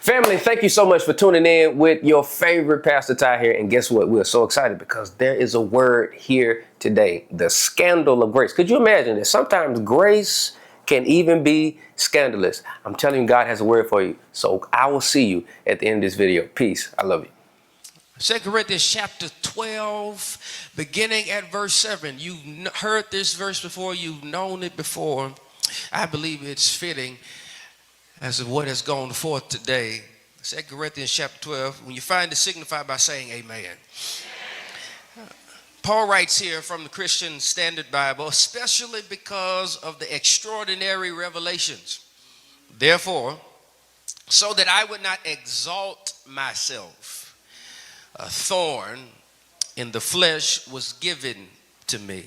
Family, thank you so much for tuning in with your favorite Pastor Ty here. And guess what? We're so excited because there is a word here today, the scandal of grace. Could you imagine that sometimes grace can even be scandalous? I'm telling you, God has a word for you. So I will see you at the end of this video. Peace. I love you. 2 Corinthians chapter 12, beginning at verse 7. You've heard this verse before. You've known it before. I believe it's fitting as of what has gone forth today. 2 Corinthians chapter 12. When you find it, signify by saying amen. Paul writes here from the Christian Standard Bible, especially because of the extraordinary revelations. Therefore, so that I would not exalt myself, a thorn in the flesh was given to me,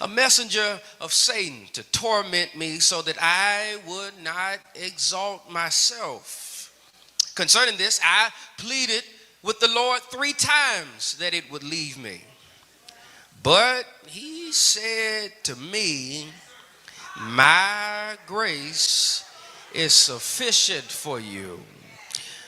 a messenger of Satan to torment me so that I would not exalt myself. Concerning this, I pleaded with the Lord 3 times that it would leave me. But he said to me, my grace is sufficient for you.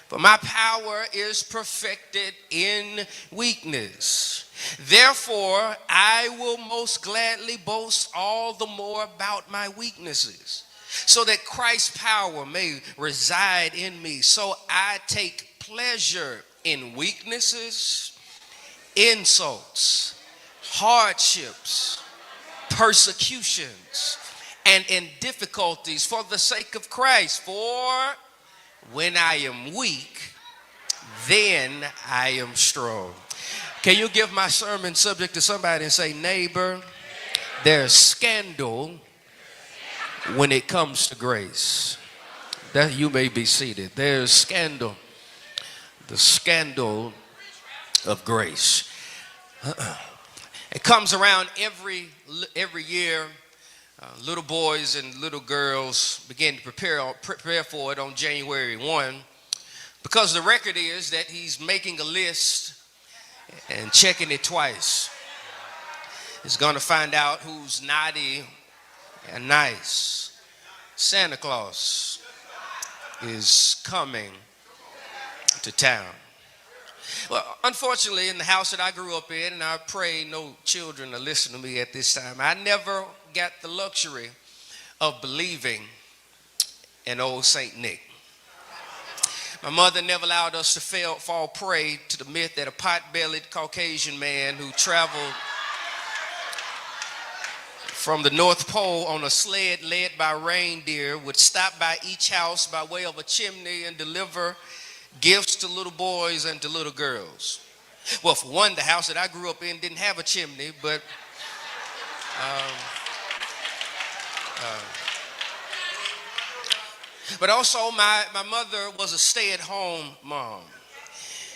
For my power is perfected in weakness. Therefore, I will most gladly boast all the more about my weaknesses, so that Christ's power may reside in me. So I take pleasure in weaknesses, insults, hardships, persecutions, and in difficulties for the sake of Christ. For when I am weak, then I am strong. Can you give my sermon subject to somebody and say, neighbor, there's scandal when it comes to grace. That you may be seated. There's scandal, the scandal of grace. It comes around every year. Little boys and little girls begin to prepare for it on January 1, because the record is that he's making a list and checking it twice. He's going to find out who's naughty and nice. Santa Claus is coming to town. Well, unfortunately, in the house that I grew up in, and I pray no children are listening to me at this time, I never got the luxury of believing in old Saint Nick. My mother never allowed us to fall prey to the myth that a pot-bellied Caucasian man who traveled from the North Pole on a sled led by reindeer would stop by each house by way of a chimney and deliver gifts to little boys and to little girls. Well, for one, the house that I grew up in didn't have a chimney, but also my mother was a stay-at-home mom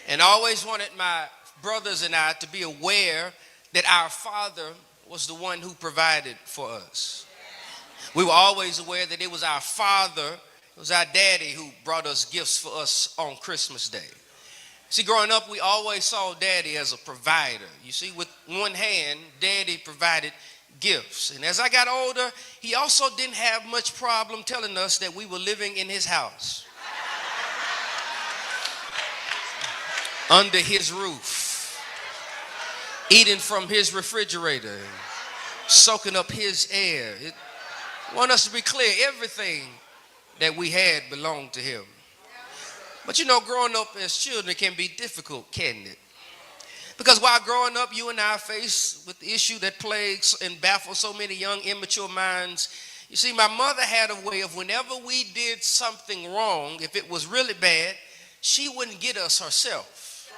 and always wanted my brothers and I to be aware that our father was the one who provided for us. We were always aware that it was our father, it was our daddy who brought us gifts for us on Christmas Day. See, growing up, we always saw daddy as a provider. You see, with one hand, daddy provided gifts. And as I got older, he also didn't have much problem telling us that we were living in his house, under his roof, eating from his refrigerator, soaking up his air. I want us to be clear, everything that we had belonged to him. But you know, growing up as children can be difficult, can't it? Because while growing up, you and I are faced with the issue that plagues and baffles so many young, immature minds. You see, my mother had a way of whenever we did something wrong, if it was really bad, she wouldn't get us herself.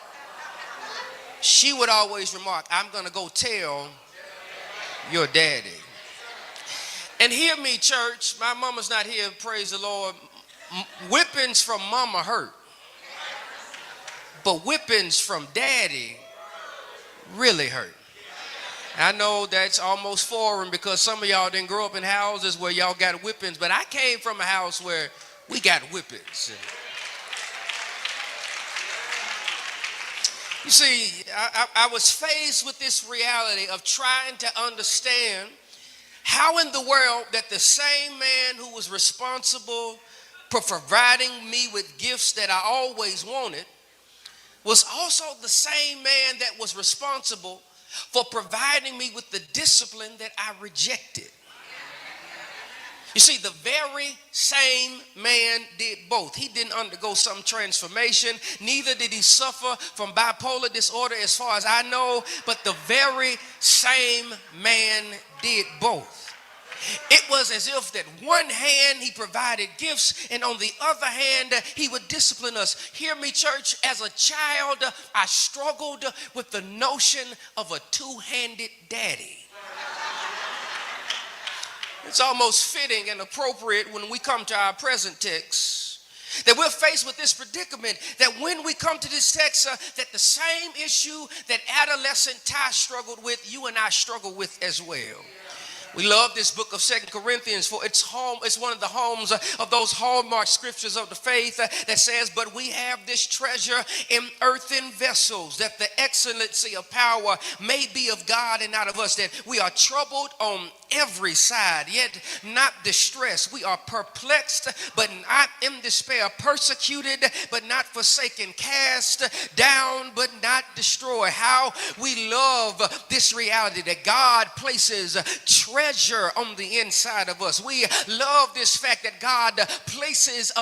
She would always remark, I'm going to go tell your daddy. And hear me, church, my mama's not here, praise the Lord. Whippings from mama hurt, but whippings from daddy really hurt. I know that's almost foreign because some of y'all didn't grow up in houses where y'all got whippings, but I came from a house where we got whippings. You see, I was faced with this reality of trying to understand how in the world that the same man who was responsible for providing me with gifts that I always wanted, was also the same man that was responsible for providing me with the discipline that I rejected. You see, the very same man did both. He didn't undergo some transformation. Neither did he suffer from bipolar disorder as far as I know. But the very same man did both. It was as if that one hand he provided gifts, and on the other hand he would discipline us. Hear me, church. As a child, I struggled with the notion of a two-handed daddy. It's almost fitting and appropriate when we come to our present text that we're faced with this predicament, that when we come to this text, that the same issue that adolescent Ty struggled with, you and I struggle with as well. We love this book of 2 Corinthians, for it's one of the homes of those hallmark scriptures of the faith that says, but we have this treasure in earthen vessels, that the excellency of power may be of God and not of us, that we are troubled on every side, yet not distressed. We are perplexed, but not in despair, persecuted, but not forsaken, cast down, but not destroyed. How we love this reality that God places treasure on the inside of us. We love this fact that God places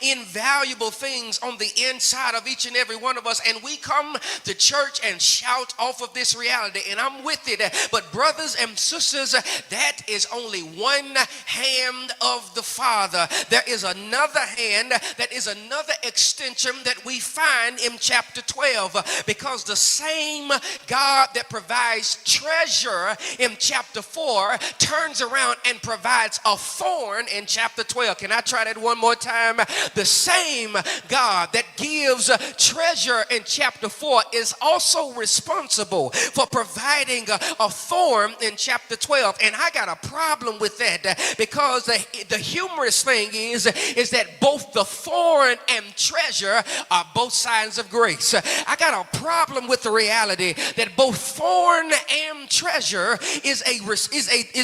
invaluable things on the inside of each and every one of us, and we come to church and shout off of this reality, and I'm with it. But brothers and sisters, that is only one hand of the Father. There is another hand that is another extension that we find in chapter 12, because the same God that provides treasure in chapter 4 turns around and provides a thorn in chapter 12. Can I try that one more time? The same God that gives treasure in chapter 4 is also responsible for providing a thorn in chapter 12. And I got a problem with that, because the humorous thing is that both the thorn and treasure are both signs of grace. I got a problem with the reality that both thorn and treasure is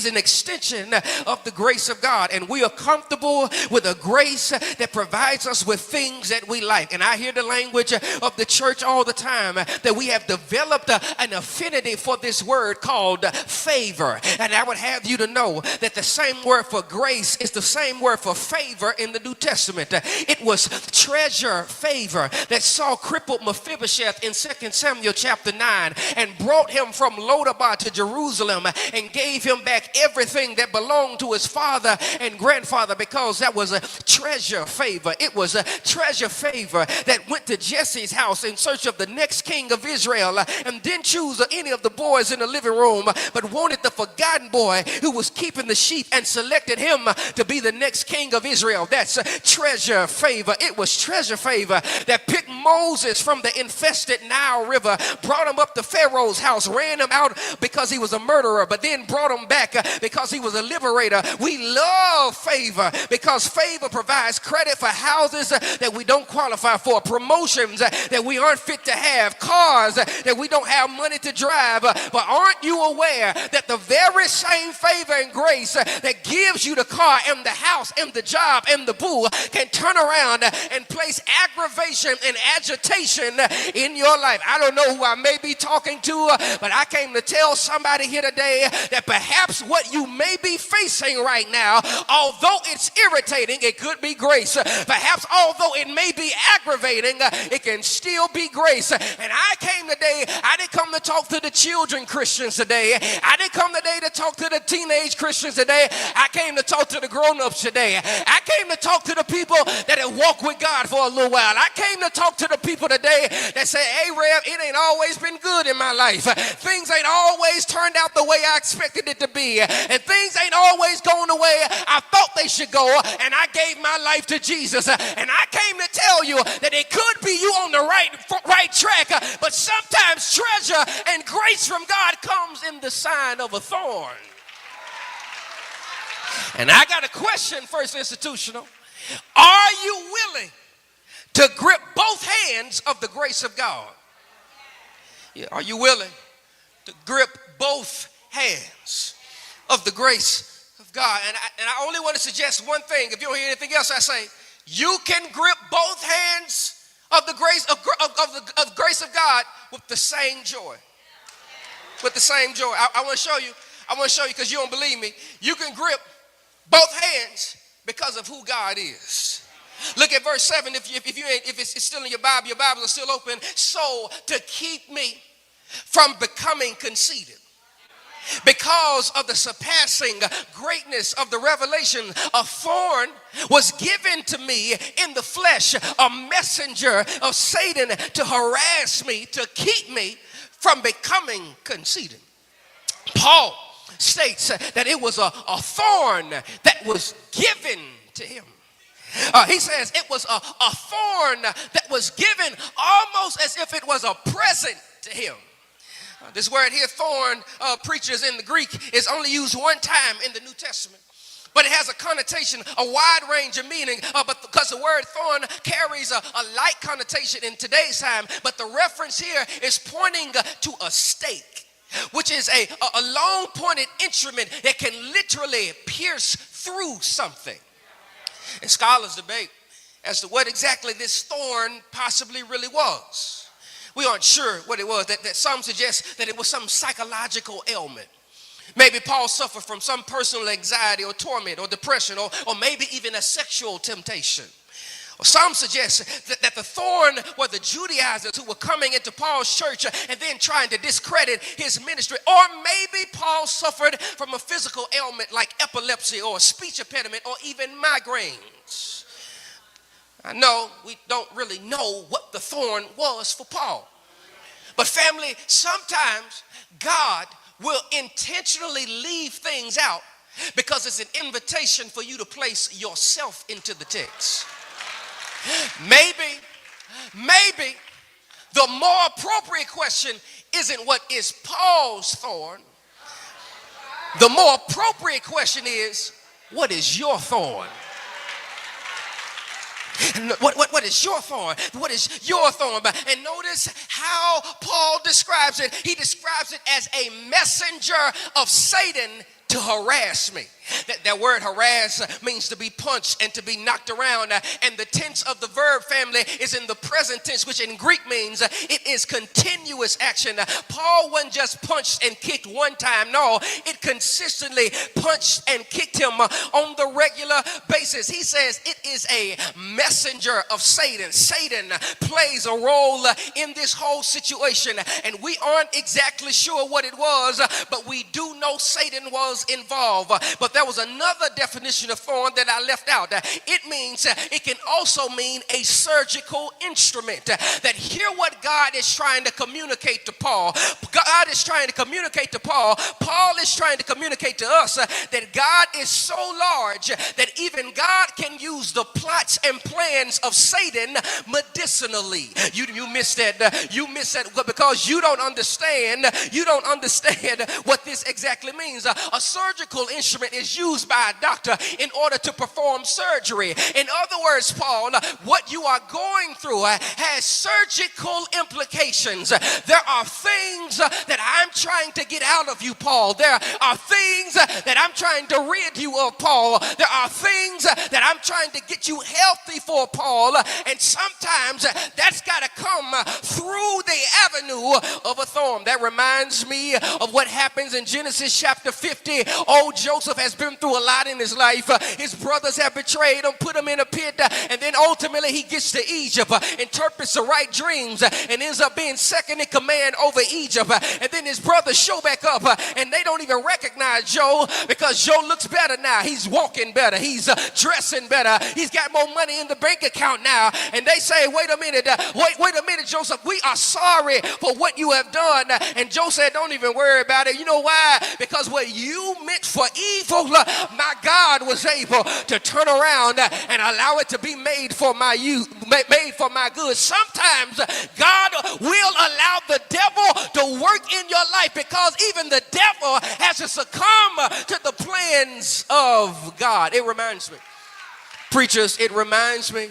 an extension of the grace of God, and we are comfortable with a grace that provides us with things that we like. And I hear the language of the church all the time that we have developed an affinity for this word called favor, and I would have you to know that the same word for grace is the same word for favor in the New Testament. It was treasure, favor, that saw crippled Mephibosheth in 2 Samuel chapter 9 and brought him from Lodabar to Jerusalem and gave him back everything that belonged to his father and grandfather, because that was a treasure favor. It was a treasure favor that went to Jesse's house in search of the next king of Israel, and didn't choose any of the boys in the living room, but wanted the forgotten boy who was keeping the sheep and selected him to be the next king of Israel. That's treasure favor. It was treasure favor that picked Moses from the infested Nile River, brought him up to Pharaoh's house, ran him out because he was a murderer, but then brought him back because he was a liberator. We love favor because favor provides credit for houses that we don't qualify for, promotions that we aren't fit to have, cars that we don't have money to drive. But aren't you aware that the very same favor and grace that gives you the car and the house and the job and the boo can turn around and place aggravation and agitation in your life? I don't know who I may be talking to, but I came to tell somebody here today that perhaps what you may be facing right now, although it's irritating, it could be grace. Perhaps although it may be aggravating, it can still be grace. And I came today, I didn't come to talk to the children Christians today. I didn't come today to talk to the teenage Christians today. I came to talk to the grown-ups today. I came to talk to the people that have walked with God for a little while. I came to talk to the people today that say, hey, Rev, it ain't always been good in my life. Things ain't always turned out the way I expected it to be. And things ain't always going the way I thought they should go. And I gave my life to Jesus. And I came to tell you that it could be you on the right track, but sometimes treasure and grace from God comes in the sign of a thorn. And I got a question, First Institutional. Are you willing to grip both hands of the grace of God? Yeah, are you willing to grip both hands of the grace of God? And I only want to suggest one thing. If you don't hear anything else I say, You can grip both hands of the grace of grace of God with the same joy. With the same joy. I want to show you. I want to show you because you don't believe me. You can grip both hands because of who God is. Look at verse 7. If it's still in your Bible is still open. So to keep me from becoming conceited, because of the surpassing greatness of the revelation, a thorn was given to me in the flesh, a messenger of Satan to harass me, to keep me from becoming conceited. Paul states that it was a thorn that was given to him. He says it was a thorn that was given almost as if it was a present to him. This word here, thorn, preachers, in the Greek is only used one time in the New Testament. But it has a connotation, a wide range of meaning, but because the word thorn carries a light connotation in today's time. But the reference here is pointing to a stake, which is a long pointed instrument that can literally pierce through something. And scholars debate as to what exactly this thorn possibly really was. We aren't sure what it was. That some suggest that it was some psychological ailment. Maybe Paul suffered from some personal anxiety or torment or depression or maybe even a sexual temptation. Or some suggest that the thorn were the Judaizers who were coming into Paul's church and then trying to discredit his ministry. Or maybe Paul suffered from a physical ailment like epilepsy or a speech impediment or even migraines. I know we don't really know what the thorn was for Paul. But family, sometimes God will intentionally leave things out because it's an invitation for you to place yourself into the text. Maybe the more appropriate question isn't what is Paul's thorn. The more appropriate question is, what is your thorn? What is your thorn? What is your thorn? And notice how Paul describes it. He describes it as a messenger of Satan to harass me. That word harass means to be punched and to be knocked around. And the tense of the verb, family, is in the present tense, which in Greek means it is continuous action. Paul wasn't just punched and kicked one time. No, it consistently punched and kicked him on the regular basis. He says it is a messenger of Satan. Satan plays a role in this whole situation. And we aren't exactly sure what it was, but we do know Satan was involved. But there was another definition of thorn that I left out. It means it can also mean a surgical instrument. That hear what God is trying to communicate to Paul. God is trying to communicate to Paul. Paul is trying to communicate to us that God is so large that even God can use the plots and plans of Satan medicinally. You missed that. You missed that because you don't understand. You don't understand what this exactly means. A surgical instrument is used by a doctor in order to perform surgery. In other words, Paul, what you are going through has surgical implications. There are things that I'm trying to get out of you, Paul. There are things that I'm trying to rid you of, Paul. There are things that I'm trying to get you healthy for, Paul. And sometimes that's got to come through the avenue of a thorn. That reminds me of what happens in Genesis chapter 50. Old Joseph has been through a lot in his life. His brothers have betrayed him, put him in a pit, and then ultimately he gets to Egypt, interprets the right dreams, and ends up being second in command over Egypt. And then his brothers show back up, and they don't even recognize Joe because Joe looks better now. He's walking better. He's dressing better. He's got more money in the bank account now. And they say, wait a minute, Joseph, we are sorry for what you have done. And Joe said, don't even worry about it. You know why? Because what you meant for evil, my God was able to turn around and allow it to be made for my good. Sometimes God will allow the devil to work in your life because even the devil has to succumb to the plans of God. It reminds me, preachers, it reminds me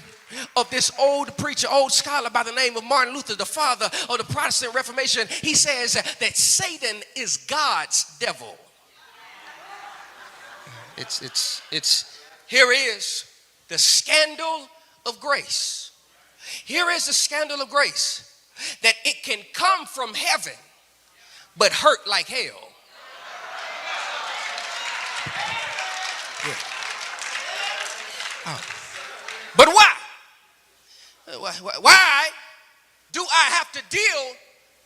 of this old preacher, old scholar by the name of Martin Luther, the father of the Protestant Reformation. He says that Satan is God's devil. It's here is the scandal of grace. Here is the scandal of grace, that it can come from heaven, but hurt like hell. Yeah. Oh. But why? Why do I have to deal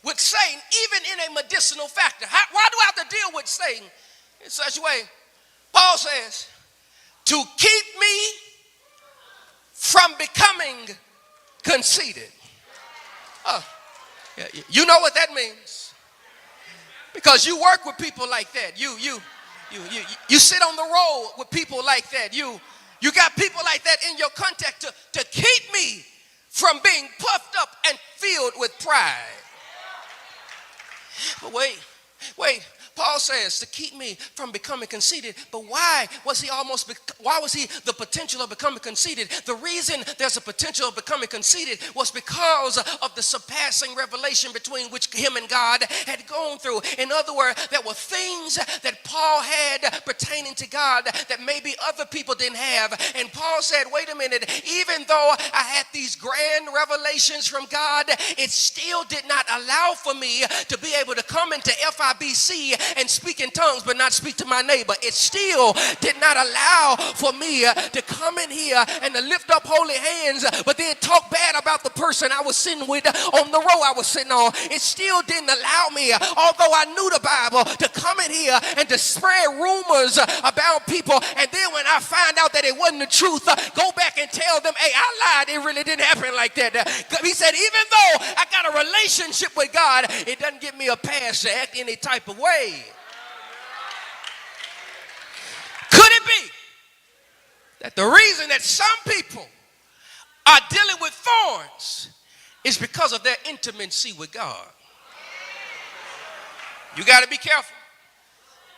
with Satan even in a medicinal factor? Why do I have to deal with Satan in such a way? Paul says, to keep me from becoming conceited. Yeah, you know what that means, because you work with people like that. You sit on the road with people like that. You got people like that in your contact to keep me from being puffed up and filled with pride. But wait. Paul says to keep me from becoming conceited. But why was he the potential of becoming conceited? The reason there's a potential of becoming conceited was because of the surpassing revelation between which him and God had gone through. In other words, there were things that Paul had pertaining to God that maybe other people didn't have. And Paul said, wait a minute, even though I had these grand revelations from God, it still did not allow for me to be able to come into FIBC and speak in tongues but not speak to my neighbor. It still did not allow for me to come in here and to lift up holy hands but then talk bad about the person I was sitting with on the row I was sitting on. It still didn't allow me, although I knew the Bible, to come in here and to spread rumors about people, and then when I find out that it wasn't the truth, go back and tell them, hey, I lied, it really didn't happen like that. He said, even though I got a relationship with God, it doesn't give me a pass to act any type of way. Could it be that the reason that some people are dealing with thorns is because of their intimacy with God? You got to be careful.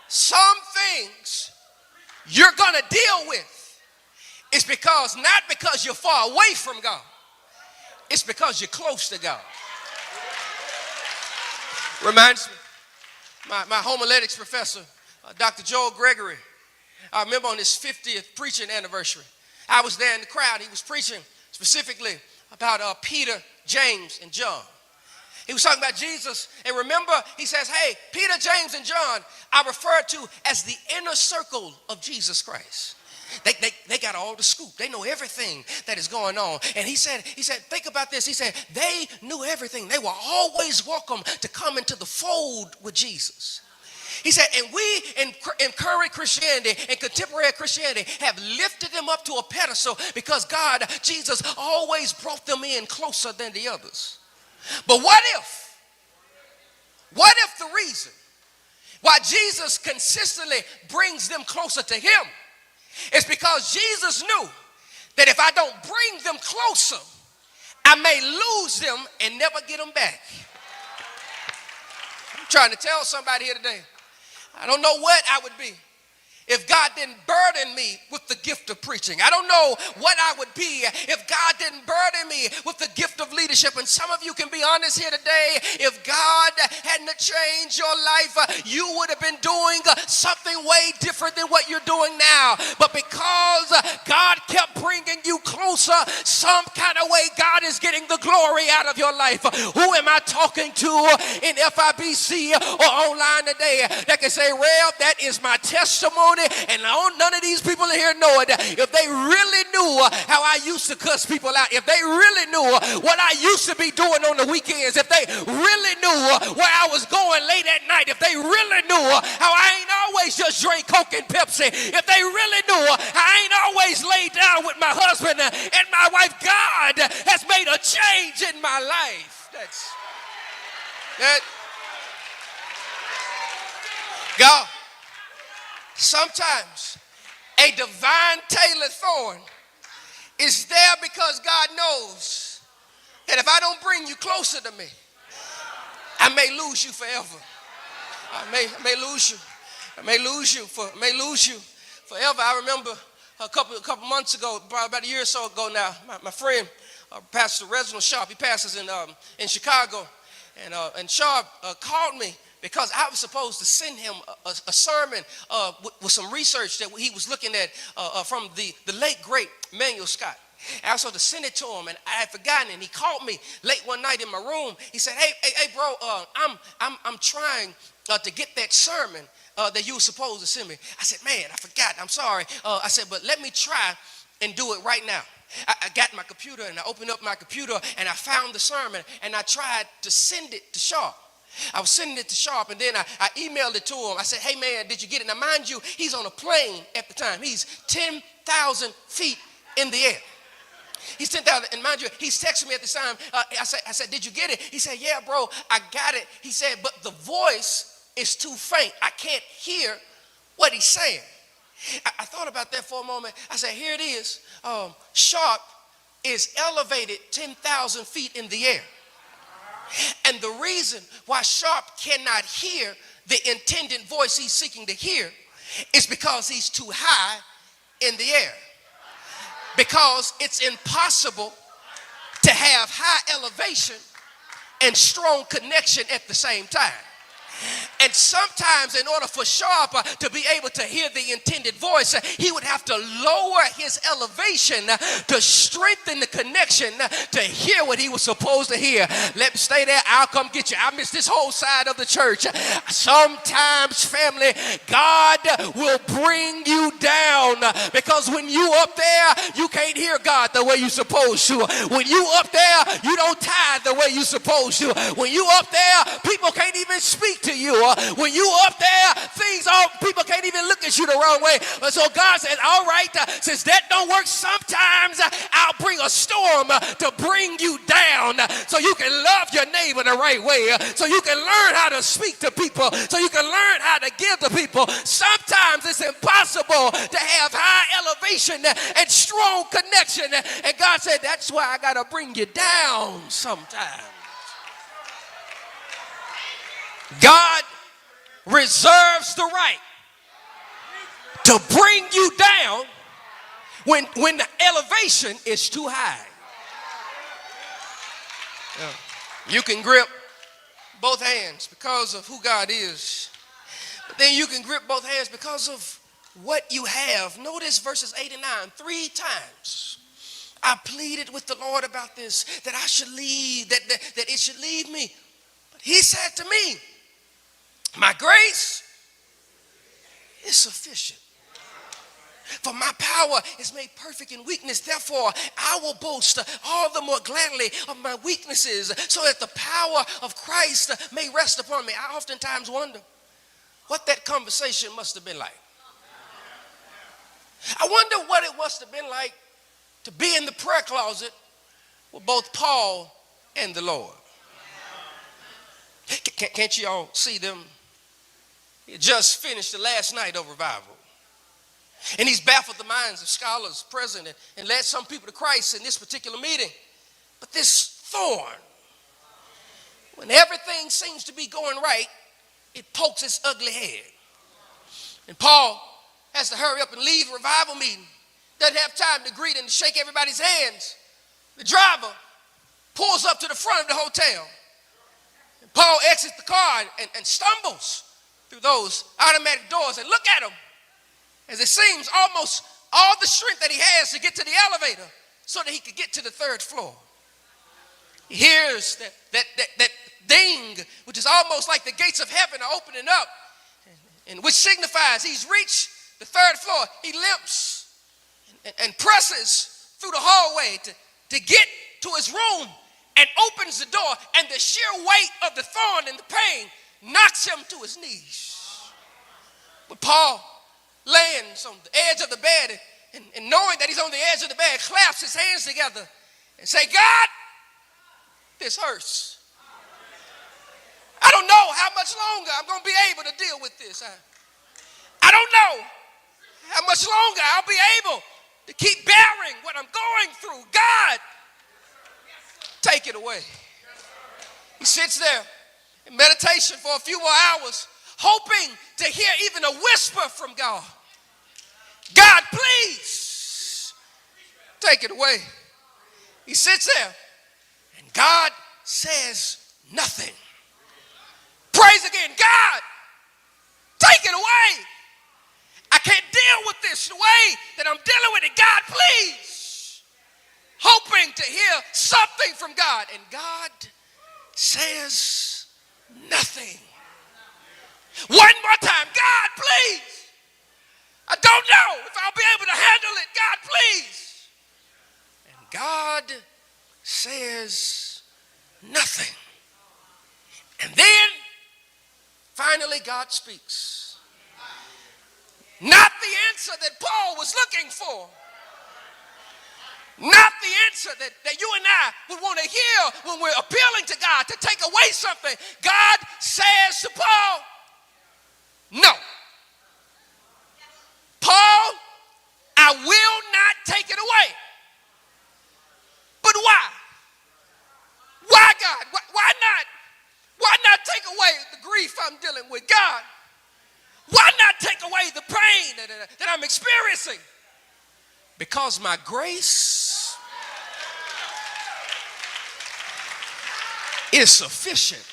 Some things you're going to deal with is not because you're far away from God. It's because you're close to God. Reminds me, my homiletics professor, Dr. Joel Gregory, I remember on his 50th preaching anniversary, I was there in the crowd. He was preaching specifically about Peter, James, and John. He was talking about Jesus. And remember, he says, hey, Peter, James, and John are referred to as the inner circle of Jesus Christ. They got all the scoop. They know everything that is going on. And he said, think about this. He said, they knew everything. They were always welcome to come into the fold with Jesus. He said, and we in current Christianity and contemporary Christianity have lifted them up to a pedestal because God, Jesus, always brought them in closer than the others. But what if the reason why Jesus consistently brings them closer to him is because Jesus knew that if I don't bring them closer, I may lose them and never get them back? I'm trying to tell somebody here today, I don't know what I would be if God didn't burden me with the gift of preaching. I don't know what I would be if God didn't burden me with the gift of leadership. And some of you can be honest here today. If God hadn't changed your life, you would have been doing something way different than what you're doing now. But because God kept bringing you closer, some kind of way, God is getting the glory out of your life. Who am I talking to in FIBC or online today that can say, well, that is my testimony? And none of these people in here know it. If they really knew how I used to cuss people out, if they really knew what I used to be doing on the weekends, if they really knew where I was going late at night, if they really knew how I ain't always just drink Coke and Pepsi, if they really knew I ain't always laid down with my husband and my wife, God has made a change in my life. God. Sometimes a divine tailored thorn is there because God knows that if I don't bring you closer to me, I may lose you forever. I may lose you. I may lose you forever. I remember a couple months ago, probably about a year or so ago now, my friend, Pastor Reginald Sharp, he pastors in Chicago, and Sharp called me because I was supposed to send him a sermon with some research that he was looking at from the late, great Manuel Scott. I also to send it to him, and I had forgotten. And he called me late one night in my room. He said, "Hey, bro, I'm trying to get that sermon that you were supposed to send me." I said, "Man, I forgot. I'm sorry." I said, "But let me try and do it right now." I got my computer and I opened up my computer and I found the sermon and I tried to send it to Sharp. I was sending it to Sharp, and then I emailed it to him. I said, "Hey, man, did you get it?" Now, mind you, he's on a plane at the time. He's 10,000 feet in the air. He's 10,000, and mind you, he's texting me at the time. I said, "Did you get it?" He said, "Yeah, bro, I got it." He said, "But the voice is too faint. I can't hear what he's saying." I thought about that for a moment. I said, "Here it is. Sharp is elevated 10,000 feet in the air. And the reason why Sharp cannot hear the intended voice he's seeking to hear is because he's too high in the air. Because it's impossible to have high elevation and strong connection at the same time. And sometimes in order for Sharp to be able to hear the intended voice, he would have to lower his elevation to strengthen the connection to hear what he was supposed to hear. Let me stay there. I'll come get you. I missed this whole side of the church. Sometimes, family, God will bring you down because when you up there, you can't hear God the way you're supposed to. When you up there, you don't tithe the way you're supposed to. When you up there, people can't even speak to you. When you up there, people can't even look at you the wrong way. So God says, "All right, since that don't work, sometimes I'll bring a storm to bring you down so you can love your neighbor the right way, so you can learn how to speak to people, so you can learn how to give to people." Sometimes it's impossible to have high elevation and strong connection. And God said, "That's why I got to bring you down sometimes." God reserves the right to bring you down when the elevation is too high. You can grip both hands because of who God is, but then you can grip both hands because of what you have. Notice verses 8 and 9. 3 times I pleaded with the Lord about this, that I should leave, that it should leave me. But he said to me, "My grace is sufficient. For my power is made perfect in weakness. Therefore, I will boast all the more gladly of my weaknesses, so that the power of Christ may rest upon me." I oftentimes wonder what that conversation must have been like. I wonder what it must have been like to be in the prayer closet with both Paul and the Lord. Can't you all see them? He just finished the last night of revival. And he's baffled the minds of scholars present and led some people to Christ in this particular meeting. But this thorn, when everything seems to be going right, it pokes its ugly head. And Paul has to hurry up and leave the revival meeting. Doesn't have time to greet and shake everybody's hands. The driver pulls up to the front of the hotel. And Paul exits the car and stumbles through those automatic doors, and look at him as it seems almost all the strength that he has to get to the elevator so that he could get to the 3rd floor. He hears that ding, which is almost like the gates of heaven are opening up, and which signifies he's reached the 3rd floor. He limps and presses through the hallway to get to his room and opens the door, and the sheer weight of the thorn and the pain knocks him to his knees. But Paul lands on the edge of the bed and knowing that he's on the edge of the bed, claps his hands together and say, "God, this hurts. I don't know how much longer I'm going to be able to deal with this. I don't know how much longer I'll be able to keep bearing what I'm going through. God, take it away." He sits there in meditation for a few more hours, hoping to hear even a whisper from God. "God, please take it away." He sits there and God says nothing. Praise again. "God, take it away. I can't deal with this the way that I'm dealing with it. God, please hoping to hear something from God, and God says nothing. One more time, God, please. I don't know if I'll be able to handle it. God, please. And God says nothing. And then, finally, God speaks. Not the answer that Paul was looking for. Not the answer that you and I would want to hear when we're appealing to God to take away something. God says to Paul, no. Paul, I will not take it away. But why? Why, God? Why not? Why not take away the grief I'm dealing with? God, why not take away the pain that I'm experiencing? Because my grace is sufficient.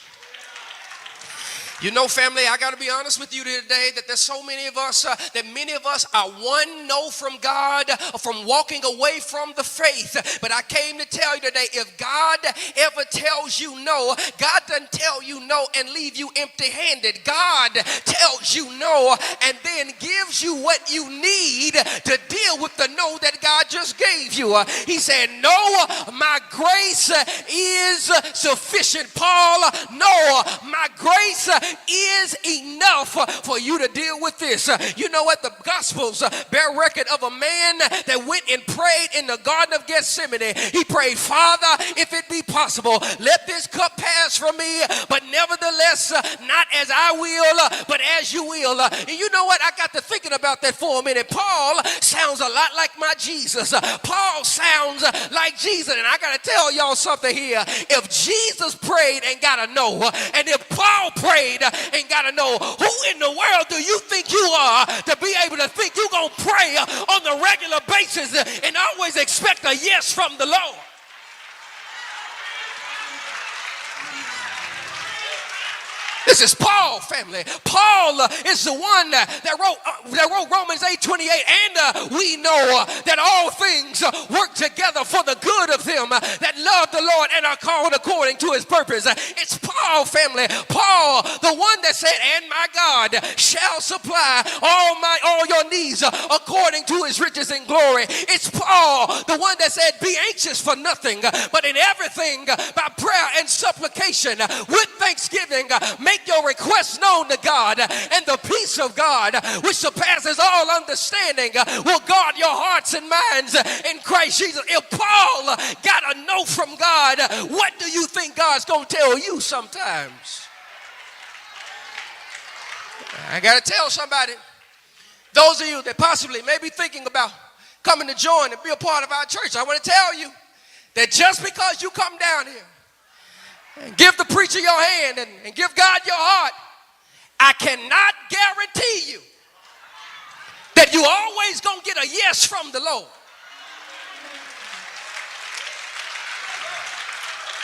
You know, family, I got to be honest with you today that there's so many of us, that many of us are one no from God, from walking away from the faith. But I came to tell you today, if God ever tells you no, God doesn't tell you no and leave you empty-handed. God tells you no and then gives you what you need to deal with the no that God just gave you. He said, no, my grace is sufficient. Paul, no, my grace is enough for you to deal with this. You know what? The Gospels bear record of a man that went and prayed in the Garden of Gethsemane. He prayed, Father, if it be possible, let this cup pass from me, but nevertheless, not as I will, but as you will. And you know what? I got to thinking about that for a minute. Paul sounds a lot like my Jesus. Paul sounds like Jesus. And I got to tell y'all something here. If Jesus prayed and got a no, and if Paul prayed and got to know, who in the world do you think you are to be able to think you're going to pray on the regular basis and always expect a yes from the Lord? This is Paul, family. Paul is the one that wrote Romans 8:28, and we know that all things work together for the good of them that love the Lord and are called according to his purpose. It's Paul, family. Paul, the one that said, and my God shall supply all your needs according to his riches and glory. It's Paul, the one that said, be anxious for nothing, but in everything by prayer and supplication with thanksgiving, make your requests known to God, and the peace of God, which surpasses all understanding, will guard your hearts and minds in Christ Jesus. If Paul got a no from God, what do you think God's going to tell you sometimes? I got to tell somebody, those of you that possibly may be thinking about coming to join and be a part of our church, I want to tell you that just because you come down here and give the preacher your hand and give God your heart, I cannot guarantee you that you always going to get a yes from the Lord.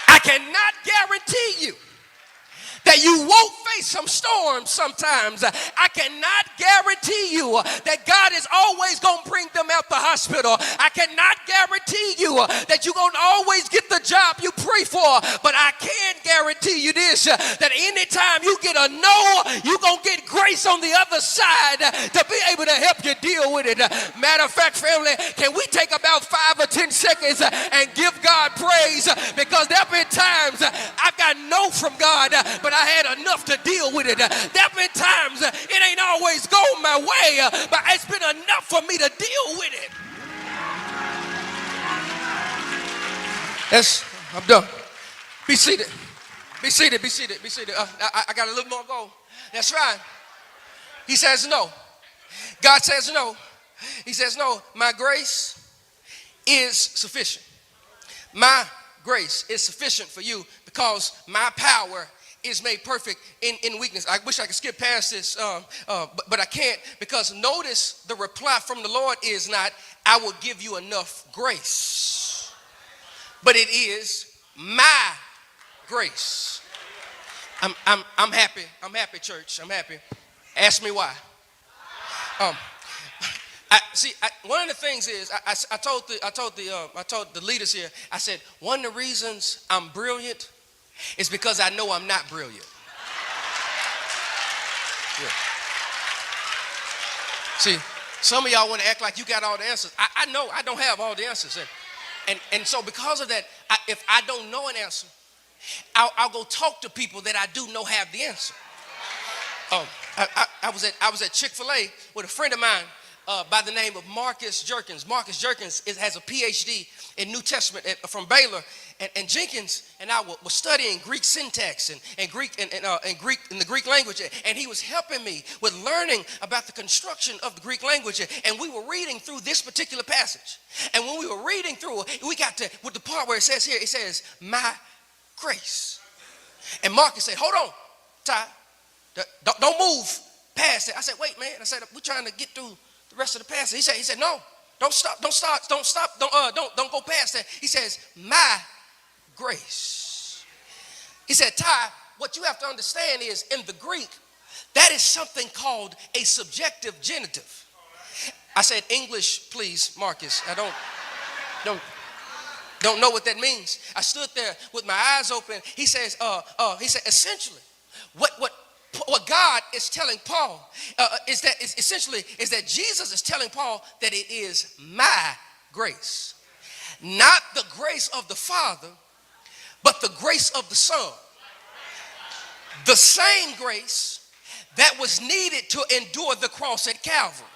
I cannot guarantee you that you won't face some storms sometimes. I cannot guarantee you that God is always going to bring them out the hospital. I cannot guarantee you that you're going to always get the job you pray for. But I can guarantee you this, that anytime you get a no, you're going to get grace on the other side to be able to help you deal with it. Matter of fact, family, can we take about 5 or 10 seconds and give God praise? Because there have been times I've got no from God, but I had enough to deal with it. There have been times it ain't always gone my way, but it's been enough for me to deal with it. Yes, I'm done. Be seated. Be seated, be seated, be seated. I got a little more to go. That's right. He says no. God says no. He says no. My grace is sufficient. My grace is sufficient for you because my power is made perfect in weakness. I wish I could skip past this, but I can't, because notice the reply from the Lord is not, I will give you enough grace, but it is my grace. I'm happy. I'm happy, church. I'm happy. Ask me why. One of the things is I told the leaders here. I said one of the reasons I'm brilliant is because I know I'm not brilliant. Yeah. See, some of y'all want to act like you got all the answers. I know I don't have all the answers, and so because of that, if I don't know an answer, I'll go talk to people that I do know have the answer. I was at Chick-fil-A with a friend of mine by the name of Marcus Jerkins. Marcus Jerkins has a PhD in New Testament from Baylor, and Jenkins and I were studying Greek syntax and Greek and Greek in the Greek language, and he was helping me with learning about the construction of the Greek language, and we were reading through this particular passage. And when we were reading through, we got to with the part where it says my grace, and Marcus said, "Hold on, Ty, don't move past it." I said, "Wait, man." I said, "We're trying to get through the rest of the passage." He said, "No, don't stop, don't go past that." He says, "My grace." He said, "Ty, what you have to understand is in the Greek, that is something called a subjective genitive." I said, "English, please, Marcus. I don't know what that means." I stood there with my eyes open. He said, essentially, what God is telling Paul is that Jesus is telling Paul that it is my grace, not the grace of the Father, but the grace of the Son. The same grace that was needed to endure the cross at Calvary.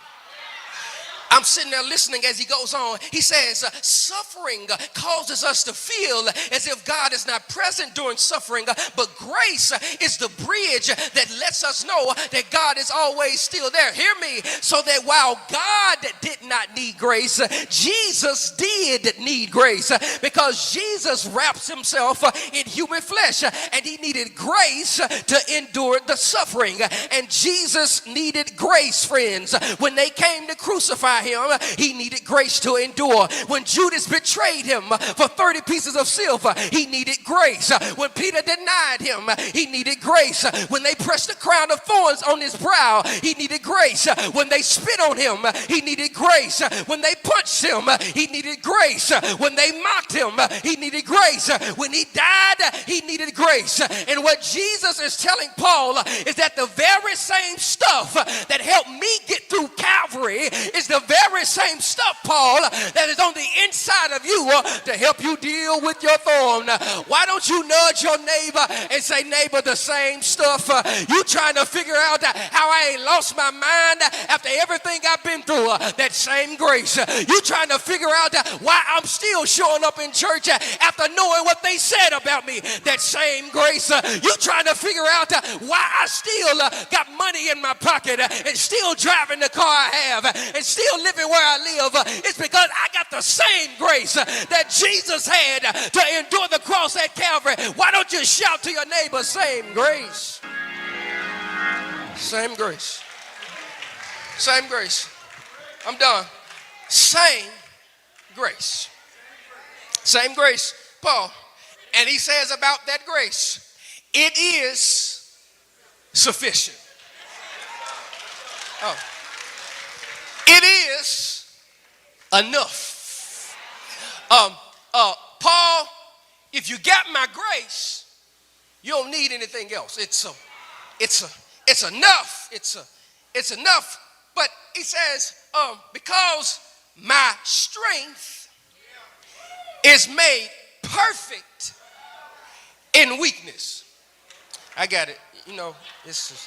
I'm sitting there listening as he goes on. He says, suffering causes us to feel as if God is not present during suffering, but grace is the bridge that lets us know that God is always still there. Hear me. So that while God did not need grace, Jesus did need grace, because Jesus wraps himself in human flesh, and he needed grace to endure the suffering. And Jesus needed grace, friends. When they came to crucify him, he needed grace to endure. When Judas betrayed him for 30 pieces of silver, he needed grace. When Peter denied him, he needed grace. When they pressed the crown of thorns on his brow, he needed grace. When they spit on him, he needed grace. When they punched him, he needed grace. When they mocked him, he needed grace. When he died, he needed grace. And what Jesus is telling Paul is that the very same stuff that helped me get through Calvary is the very same stuff, Paul, that is on the inside of you to help you deal with your thorn. Why don't you nudge your neighbor and say, "Neighbor, the same stuff you trying to figure out how I ain't lost my mind after everything I've been through, that same grace. You trying to figure out why I'm still showing up in church after knowing what they said about me, that same grace. You trying to figure out why I still got money in my pocket and still driving the car I have and still living where I live. It's because I got the same grace that Jesus had to endure the cross at Calvary." Why don't you shout to your neighbor, "Same grace"? Same grace. Same grace. I'm done. Same grace. Same grace, Paul. And he says about that grace, it is sufficient. Oh. It is enough. Paul, if you got my grace, you don't need anything else. It's enough. It's enough. But he says, because my strength is made perfect in weakness. I got it. You know, this is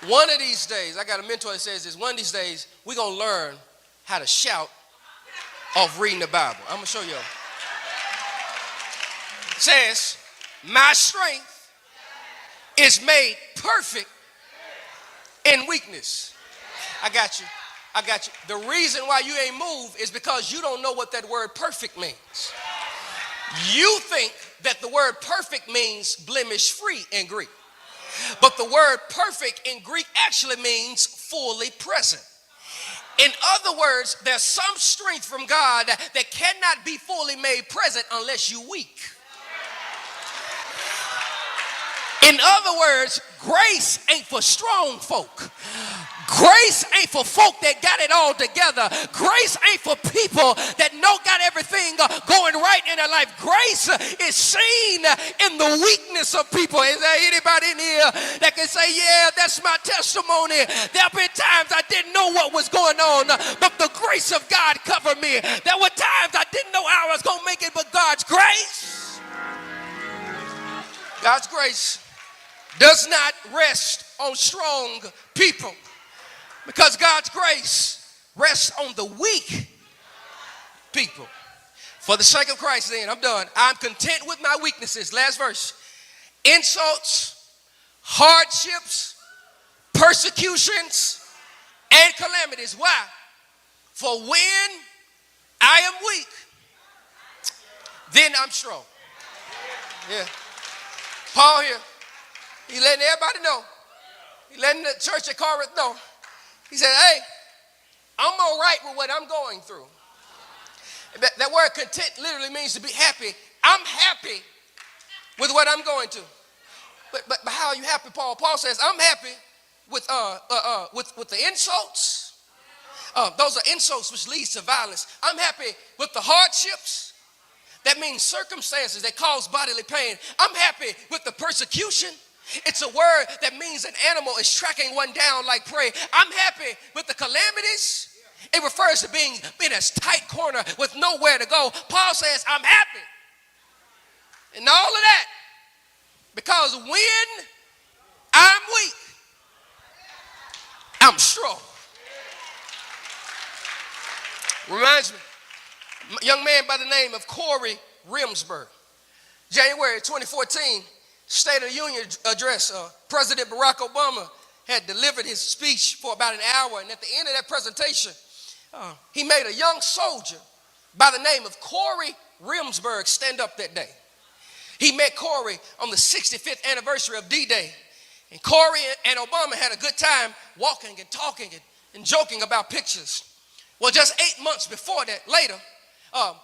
one of these days. I got a mentor that says this. One of these days, we're going to learn how to shout off reading the Bible. I'm going to show you. It says, my strength is made perfect in weakness. I got you. I got you. The reason why you ain't moved is because you don't know what that word perfect means. You think that the word perfect means blemish free in Greek. But the word perfect in Greek actually means fully present. In other words, there's some strength from God that cannot be fully made present unless you're weak. In other words, grace ain't for strong folk. Grace ain't for folk that got it all together. Grace ain't for people that got everything going right in their life. Grace is seen in the weakness of people. Is there anybody in here that can say, yeah, that's my testimony? There have been times I didn't know what was going on, but the grace of God covered me. There were times I didn't know how I was going to make it, but God's grace does not rest on strong people. Because God's grace rests on the weak people. For the sake of Christ, then, I'm done. I'm content with my weaknesses. Last verse. Insults, hardships, persecutions, and calamities. Why? For when I am weak, then I'm strong. Yeah. Paul here, he letting everybody know. He letting the church at Corinth know. He said, hey, I'm all right with what I'm going through. That word content literally means to be happy. I'm happy with what I'm going to. But how are you happy, Paul? Paul says, I'm happy with the insults. Those are insults which leads to violence. I'm happy with the hardships. That means circumstances that cause bodily pain. I'm happy with the persecution. It's a word that means an animal is tracking one down like prey. I'm happy with the calamities. It refers to being in a tight corner with nowhere to go. Paul says, I'm happy in all of that because when I'm weak, I'm strong. Reminds me, a young man by the name of Corey Rimsberg, January 2014, State of the Union address. President Barack Obama had delivered his speech for about an hour, and at the end of that presentation, he made a young soldier by the name of Corey Rimsberg stand up that day. He met Corey on the 65th anniversary of D-Day, and Corey and Obama had a good time walking and talking and joking about pictures. Well, just 8 months before that, later,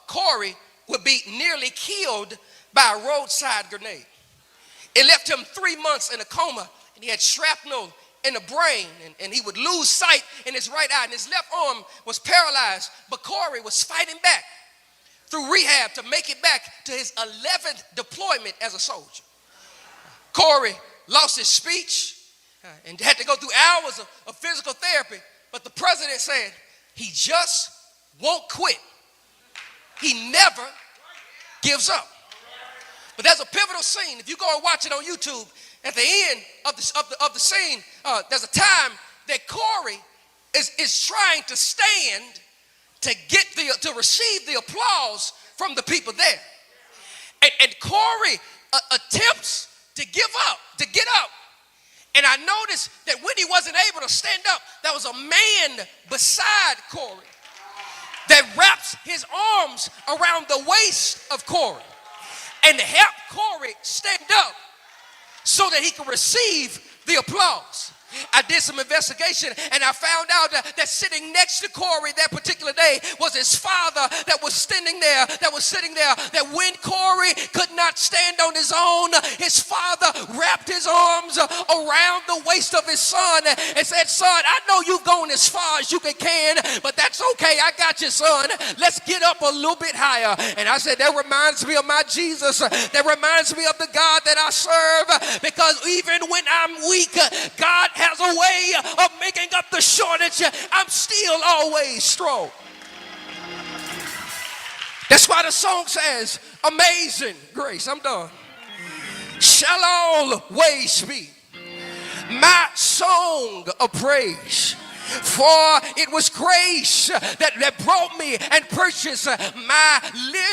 Corey would be nearly killed by a roadside grenade. It left him 3 months in a coma, and he had shrapnel in the brain, and he would lose sight in his right eye, and his left arm was paralyzed. But Corey was fighting back through rehab to make it back to his 11th deployment as a soldier. Corey lost his speech and had to go through hours of physical therapy, but the president said he just won't quit. He never gives up. But there's a pivotal scene. If you go and watch it on YouTube, at the end of the scene, there's a time that Corey is trying to stand to receive the applause from the people there. And Corey attempts to get up. And I noticed that when he wasn't able to stand up, there was a man beside Corey that wraps his arms around the waist of Corey and help Corey stand up so that he could receive the applause. I did some investigation and I found out that sitting next to Corey that particular day was his father that was sitting there, that when Corey could not stand on his own, his father wrapped his arms around the waist of his son and said, son, I know you've gone as far as you can, but that's okay. I got you, son. Let's get up a little bit higher. And I said, that reminds me of my Jesus. That reminds me of the God that I serve, because even when I'm weak, God has a way of making up the shortage. I'm still always strong. That's why the song says, amazing grace. I'm done. Shall always be my song of praise. For it was grace that brought me and purchased my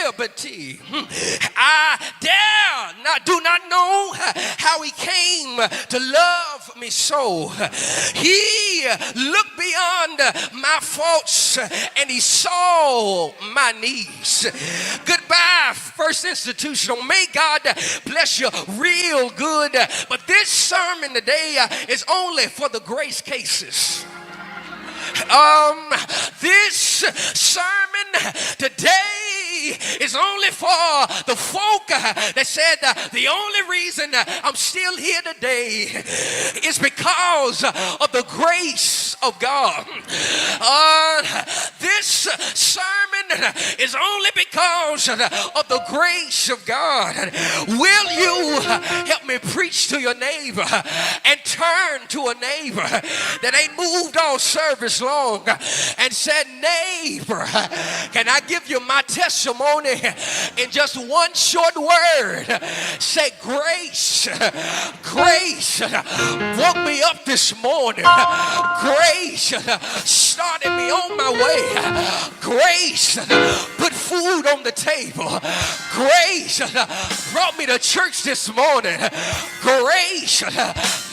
liberty. I do not know how he came to love me so. He looked beyond my faults and he saw my needs. Goodbye, First Institutional. May God bless you real good. But this sermon today is only for the grace cases. This sermon today me is only for the folk that said the only reason I'm still here today is because of the grace of God. This sermon is only because of the grace of God. Will you help me preach to your neighbor and turn to a neighbor that ain't moved all service long and said, neighbor, can I give you my testimony in just one short word? Say, grace. Grace woke me up this morning. Grace started me on my way. Grace put food on the table. Grace brought me to church this morning. Grace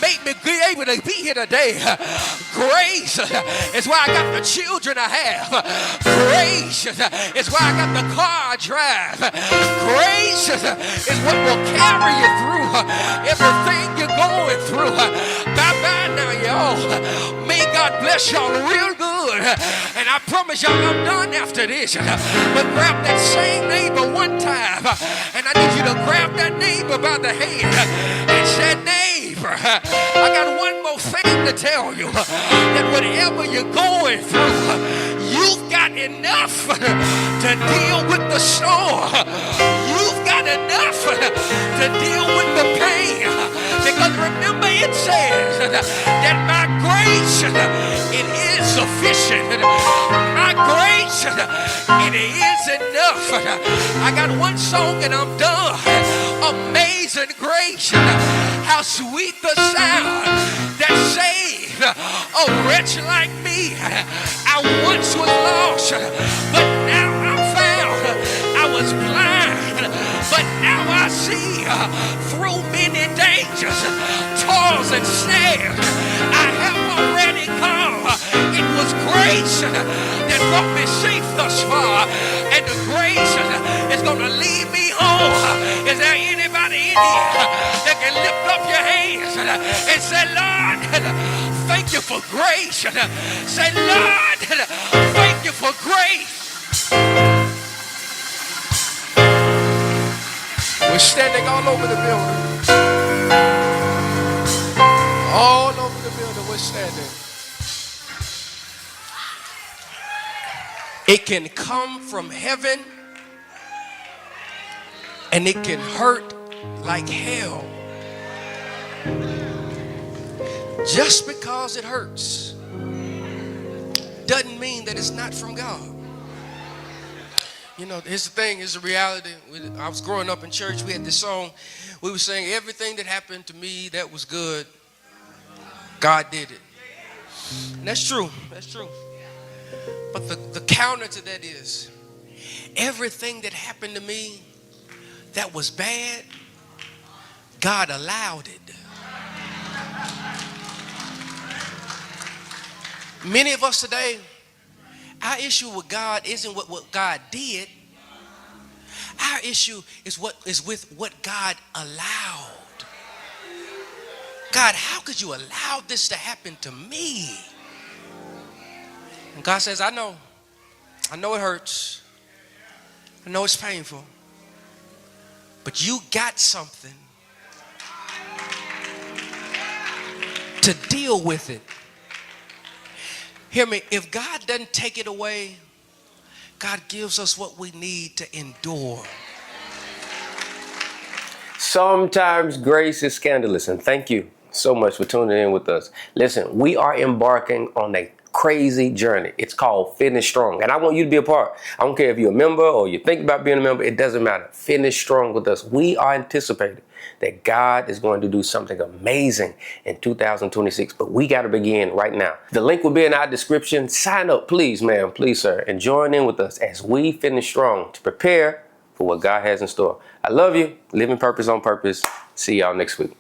made me be able to be here today. Grace is why I got the children I have. Grace is why I got the car I drive. Grace is what will carry you through everything you're going through. Bye-bye now, y'all. May God bless y'all real good. And I promise y'all I'm done after this. But grab that same neighbor one time. And I need you to grab that neighbor by the hand and say, neighbor, I got one more thing to tell you. That whatever you're going through, you've got enough to deal with the storm. You've got enough to deal with the pain. Because remember it says that my grace, it is sufficient. My grace, it is enough. I got one song and I'm done. Amazing grace. How sweet the sound that saved a wretch like me. I once was lost, but now I'm found. I was blind, but now I see. Through many dangers, toils and snares, I have already come. It was grace that brought me safe thus far, and the grace is going to lead me home. Is there anybody in here that can lift up your hands and say, Lord, thank you for grace? Say, Lord, thank you for grace. We're standing all over the building. All over the building we're standing. It can come from heaven and it can hurt like hell. Just because it hurts doesn't mean that it's not from God. You know, here's the thing, here's the reality. I was growing up in church, we had this song, we were saying, everything that happened to me that was good, God did it. And that's true, that's true. But the counter to that is, everything that happened to me that was bad, God allowed it. Many of us today, our issue with God isn't what God did. Our issue is with what God allowed. God, how could you allow this to happen to me? And God says, I know it hurts. I know it's painful. But you got something to deal with it. Hear me, if God doesn't take it away, God gives us what we need to endure. Sometimes grace is scandalous, and thank you so much for tuning in with us. Listen, we are embarking on a crazy journey. It's called Finish Strong, and I want you to be a part. I don't care if you're a member or you think about being a member, it doesn't matter. Finish strong with us. We are anticipating that God is going to do something amazing in 2026, but we got to begin right now. The link will be in our description. Sign up, please, ma'am, please, sir, and join in with us as we finish strong to prepare for what God has in store. I love you. Living purpose on purpose. See y'all next week.